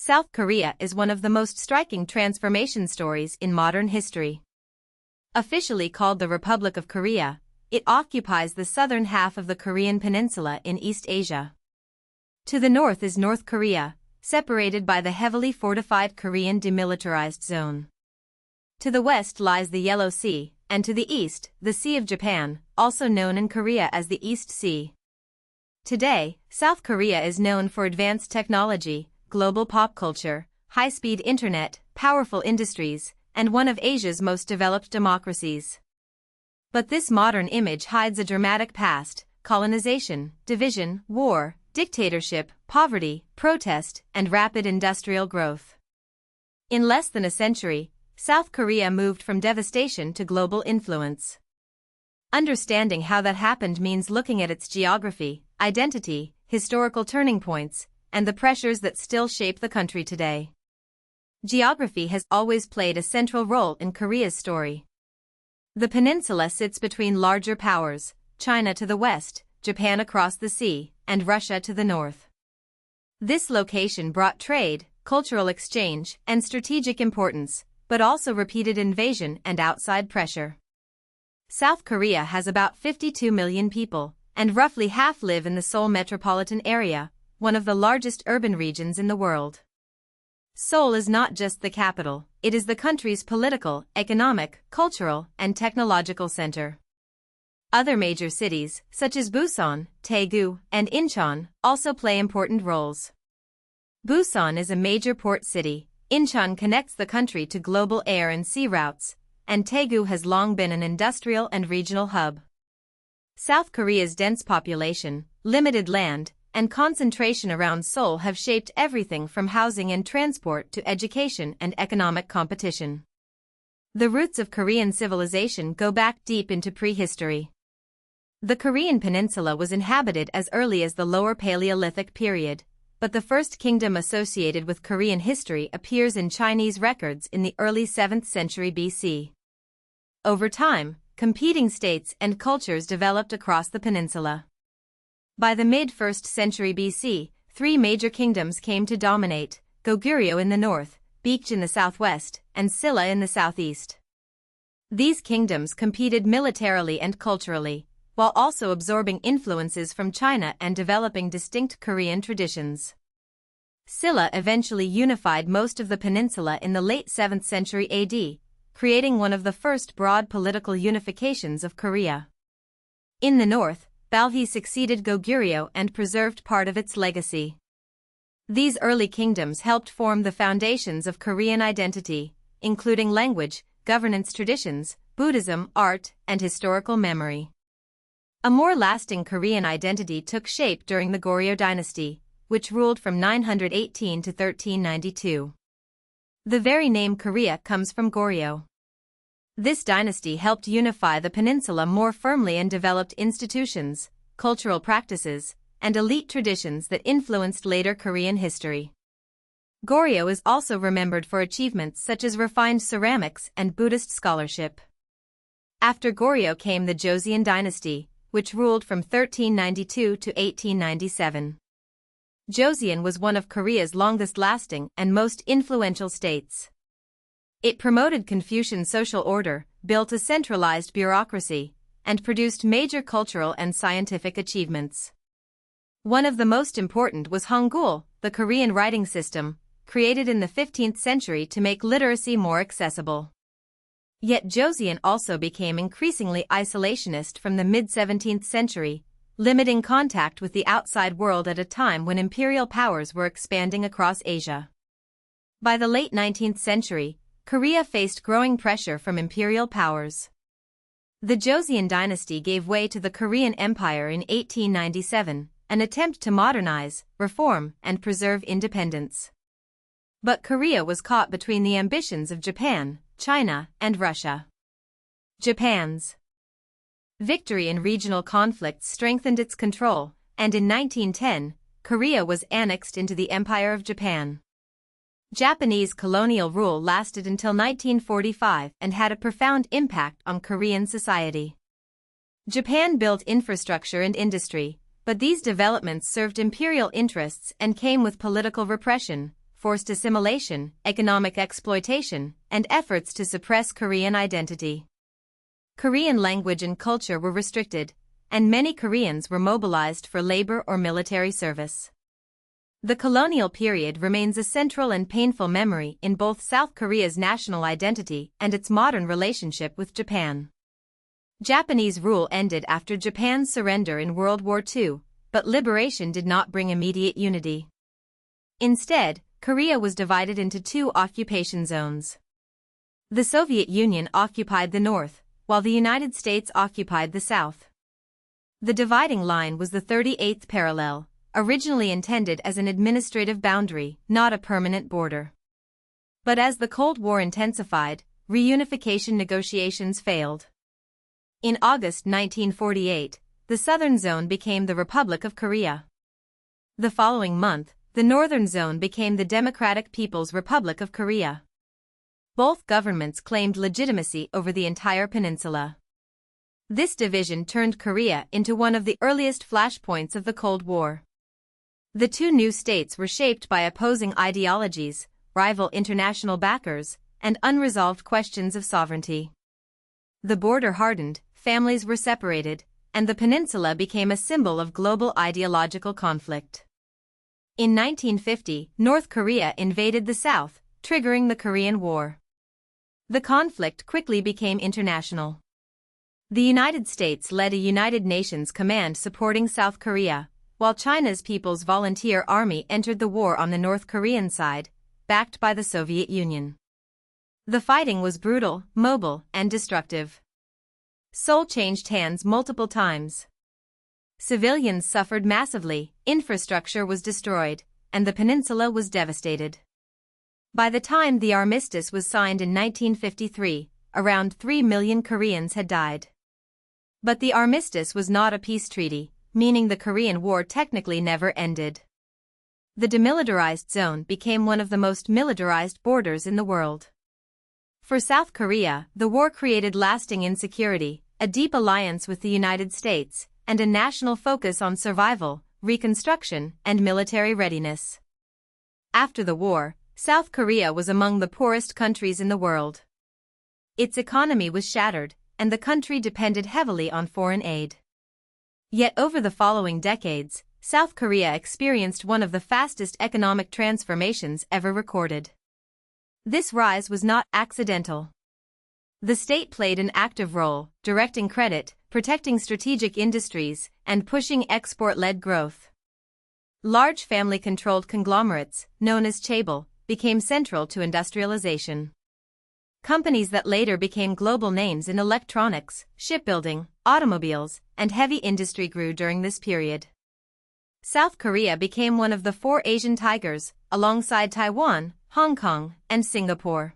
South Korea is one of the most striking transformation stories in modern history. Officially called the Republic of Korea, it occupies the southern half of the Korean peninsula in East Asia. To the north is North Korea, separated by the heavily fortified Korean Demilitarized Zone. To the west lies the Yellow Sea, and to the east, the Sea of Japan, also known in Korea as the East Sea. Today, South Korea is known for advanced technology, global pop culture, high-speed internet, powerful industries, and one of Asia's most developed democracies. But this modern image hides a dramatic past: colonization, division, war, dictatorship, poverty, protest, and rapid industrial growth. In less than a century, South Korea moved from devastation to global influence. Understanding how that happened means looking at its geography, identity, historical turning points, and the pressures that still shape the country today. Geography has always played a central role in Korea's story. The peninsula sits between larger powers, China to the west, Japan across the sea, and Russia to the north. This location brought trade, cultural exchange, and strategic importance, but also repeated invasion and outside pressure. South Korea has about 52 million people, and roughly half live in the Seoul metropolitan area, one of the largest urban regions in the world. Seoul is not just the capital, it is the country's political, economic, cultural, and technological center. Other major cities, such as Busan, Daegu, and Incheon, also play important roles. Busan is a major port city, Incheon connects the country to global air and sea routes, and Daegu has long been an industrial and regional hub. South Korea's dense population, limited land, and concentration around Seoul have shaped everything from housing and transport to education and economic competition. The roots of Korean civilization go back deep into prehistory. The Korean peninsula was inhabited as early as the Lower Paleolithic period, but the first kingdom associated with Korean history appears in Chinese records in the early 7th century BC. Over time, competing states and cultures developed across the peninsula. By the mid-1st century BC, three major kingdoms came to dominate: Goguryeo in the north, Baekje in the southwest, and Silla in the southeast. These kingdoms competed militarily and culturally, while also absorbing influences from China and developing distinct Korean traditions. Silla eventually unified most of the peninsula in the late 7th century AD, creating one of the first broad political unifications of Korea. In the north, Baekje succeeded Goguryeo and preserved part of its legacy. These early kingdoms helped form the foundations of Korean identity, including language, governance traditions, Buddhism, art, and historical memory. A more lasting Korean identity took shape during the Goryeo dynasty, which ruled from 918 to 1392. The very name Korea comes from Goryeo. This dynasty helped unify the peninsula more firmly and developed institutions, cultural practices, and elite traditions that influenced later Korean history. Goryeo is also remembered for achievements such as refined ceramics and Buddhist scholarship. After Goryeo came the Joseon dynasty, which ruled from 1392 to 1897. Joseon was one of Korea's longest-lasting and most influential states. It promoted Confucian social order, built a centralized bureaucracy, and produced major cultural and scientific achievements. One of the most important was Hangul, the Korean writing system, created in the 15th century to make literacy more accessible. Yet Joseon also became increasingly isolationist from the mid-17th century, limiting contact with the outside world at a time when imperial powers were expanding across Asia. By the late 19th century, Korea faced growing pressure from imperial powers. The Joseon dynasty gave way to the Korean Empire in 1897, an attempt to modernize, reform, and preserve independence. But Korea was caught between the ambitions of Japan, China, and Russia. Japan's victory in regional conflicts strengthened its control, and in 1910, Korea was annexed into the Empire of Japan. Japanese colonial rule lasted until 1945 and had a profound impact on Korean society. Japan built infrastructure and industry, but these developments served imperial interests and came with political repression, forced assimilation, economic exploitation, and efforts to suppress Korean identity. Korean language and culture were restricted, and many Koreans were mobilized for labor or military service. The colonial period remains a central and painful memory in both South Korea's national identity and its modern relationship with Japan. Japanese rule ended after Japan's surrender in World War II, but liberation did not bring immediate unity. Instead, Korea was divided into two occupation zones. The Soviet Union occupied the north, while the United States occupied the south. The dividing line was the 38th parallel, originally intended as an administrative boundary, not a permanent border. But as the Cold War intensified, reunification negotiations failed. In August 1948, the southern zone became the Republic of Korea. The following month, the northern zone became the Democratic People's Republic of Korea. Both governments claimed legitimacy over the entire peninsula. This division turned Korea into one of the earliest flashpoints of the Cold War. The two new states were shaped by opposing ideologies, rival international backers, and unresolved questions of sovereignty. The border hardened, families were separated, and the peninsula became a symbol of global ideological conflict. In 1950, North Korea invaded the South, triggering the Korean War. The conflict quickly became international. The United States led a United Nations command supporting South Korea, while China's People's Volunteer Army entered the war on the North Korean side, backed by the Soviet Union. The fighting was brutal, mobile, and destructive. Seoul changed hands multiple times. Civilians suffered massively, infrastructure was destroyed, and the peninsula was devastated. By the time the armistice was signed in 1953, around 3 million Koreans had died. But the armistice was not a peace treaty, meaning the Korean War technically never ended. The demilitarized zone became one of the most militarized borders in the world. For South Korea, the war created lasting insecurity, a deep alliance with the United States, and a national focus on survival, reconstruction, and military readiness. After the war, South Korea was among the poorest countries in the world. Its economy was shattered, and the country depended heavily on foreign aid. Yet over the following decades, South Korea experienced one of the fastest economic transformations ever recorded. This rise was not accidental. The state played an active role, directing credit, protecting strategic industries, and pushing export-led growth. Large family-controlled conglomerates, known as chaebol, became central to industrialization. Companies that later became global names in electronics, shipbuilding, automobiles, and heavy industry grew during this period. South Korea became one of the 4 Asian tigers, alongside Taiwan, Hong Kong, and Singapore.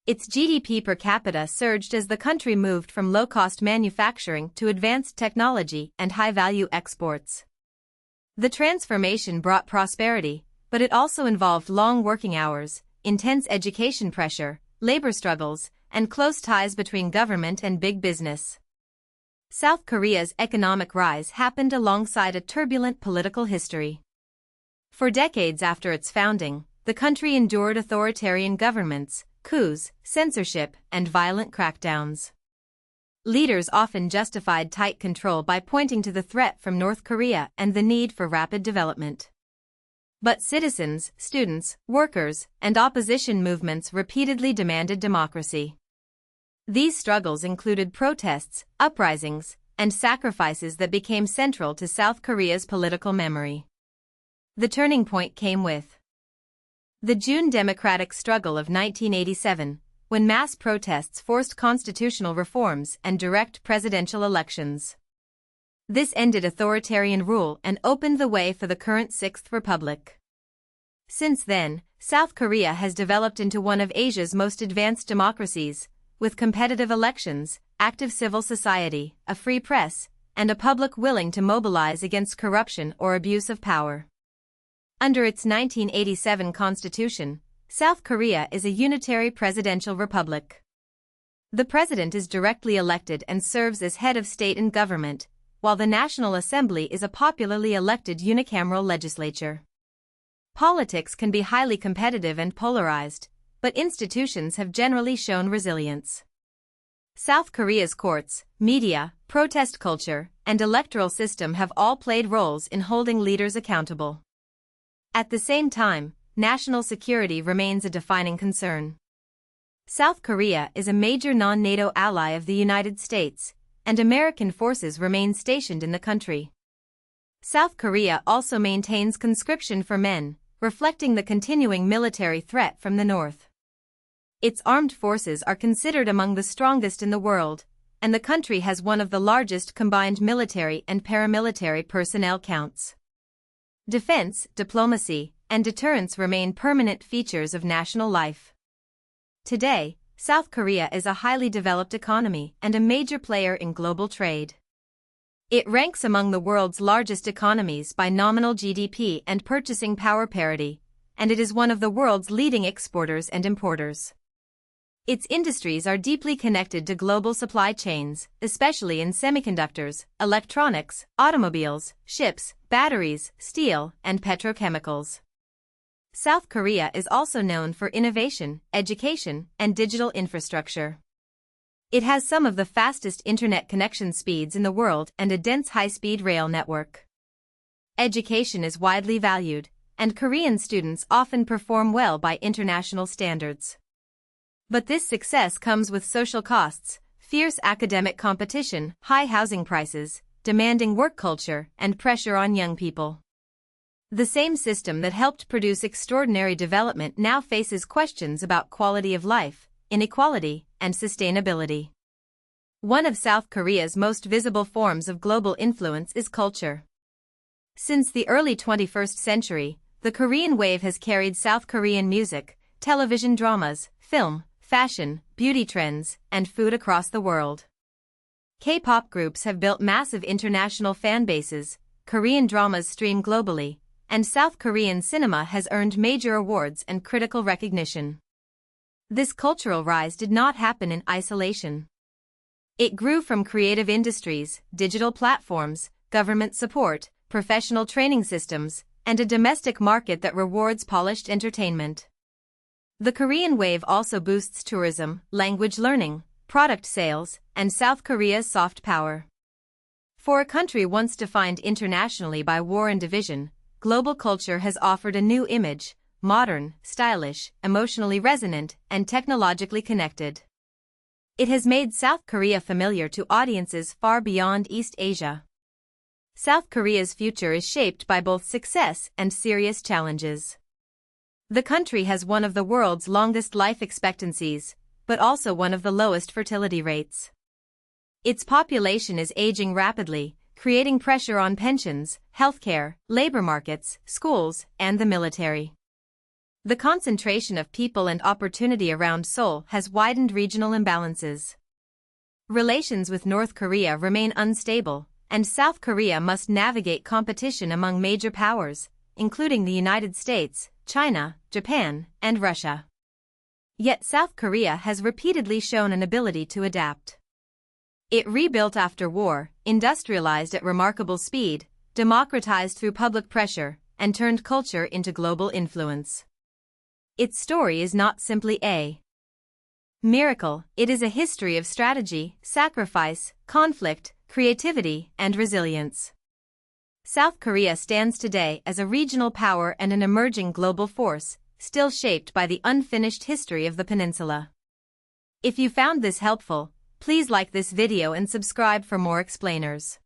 Its GDP per capita surged as the country moved from low-cost manufacturing to advanced technology and high-value exports. The transformation brought prosperity, but it also involved long working hours, intense education pressure, labor struggles, and close ties between government and big business. South Korea's economic rise happened alongside a turbulent political history. For decades after its founding, the country endured authoritarian governments, coups, censorship, and violent crackdowns. Leaders often justified tight control by pointing to the threat from North Korea and the need for rapid development. But citizens, students, workers, and opposition movements repeatedly demanded democracy. These struggles included protests, uprisings, and sacrifices that became central to South Korea's political memory. The turning point came with the June democratic struggle of 1987, when mass protests forced constitutional reforms and direct presidential elections. This ended authoritarian rule and opened the way for the current Sixth Republic. Since then, South Korea has developed into one of Asia's most advanced democracies, with competitive elections, active civil society, a free press, and a public willing to mobilize against corruption or abuse of power. Under its 1987 constitution, South Korea is a unitary presidential republic. The president is directly elected and serves as head of state and government, while the National Assembly is a popularly elected unicameral legislature. Politics can be highly competitive and polarized, but institutions have generally shown resilience. South Korea's courts, media, protest culture, and electoral system have all played roles in holding leaders accountable. At the same time, national security remains a defining concern. South Korea is a major non-NATO ally of the United States, and American forces remain stationed in the country. South Korea also maintains conscription for men, reflecting the continuing military threat from the north. Its armed forces are considered among the strongest in the world, and the country has one of the largest combined military and paramilitary personnel counts. Defense, diplomacy, and deterrence remain permanent features of national life. Today, South Korea is a highly developed economy and a major player in global trade. It ranks among the world's largest economies by nominal GDP and purchasing power parity, and it is one of the world's leading exporters and importers. Its industries are deeply connected to global supply chains, especially in semiconductors, electronics, automobiles, ships, batteries, steel, and petrochemicals. South Korea is also known for innovation, education, and digital infrastructure. It has some of the fastest internet connection speeds in the world and a dense high-speed rail network. Education is widely valued, and Korean students often perform well by international standards. But this success comes with social costs, fierce academic competition, high housing prices, demanding work culture, and pressure on young people. The same system that helped produce extraordinary development now faces questions about quality of life, inequality, and sustainability. One of South Korea's most visible forms of global influence is culture. Since the early 21st century, the Korean wave has carried South Korean music, television dramas, film, fashion, beauty trends, and food across the world. K-pop groups have built massive international fan bases, Korean dramas stream globally, and South Korean cinema has earned major awards and critical recognition. This cultural rise did not happen in isolation. It grew from creative industries, digital platforms, government support, professional training systems, and a domestic market that rewards polished entertainment. The Korean wave also boosts tourism, language learning, product sales, and South Korea's soft power. For a country once defined internationally by war and division, global culture has offered a new image, modern, stylish, emotionally resonant, and technologically connected. It has made South Korea familiar to audiences far beyond East Asia. South Korea's future is shaped by both success and serious challenges. The country has one of the world's longest life expectancies, but also one of the lowest fertility rates. Its population is aging rapidly, creating pressure on pensions, healthcare, labor markets, schools, and the military. The concentration of people and opportunity around Seoul has widened regional imbalances. Relations with North Korea remain unstable, and South Korea must navigate competition among major powers, including the United States, China, Japan, and Russia. Yet South Korea has repeatedly shown an ability to adapt. It rebuilt after war, industrialized at remarkable speed, democratized through public pressure, and turned culture into global influence. Its story is not simply a miracle, it is a history of strategy, sacrifice, conflict, creativity, and resilience. South Korea stands today as a regional power and an emerging global force, still shaped by the unfinished history of the peninsula. If you found this helpful, please like this video and subscribe for more explainers.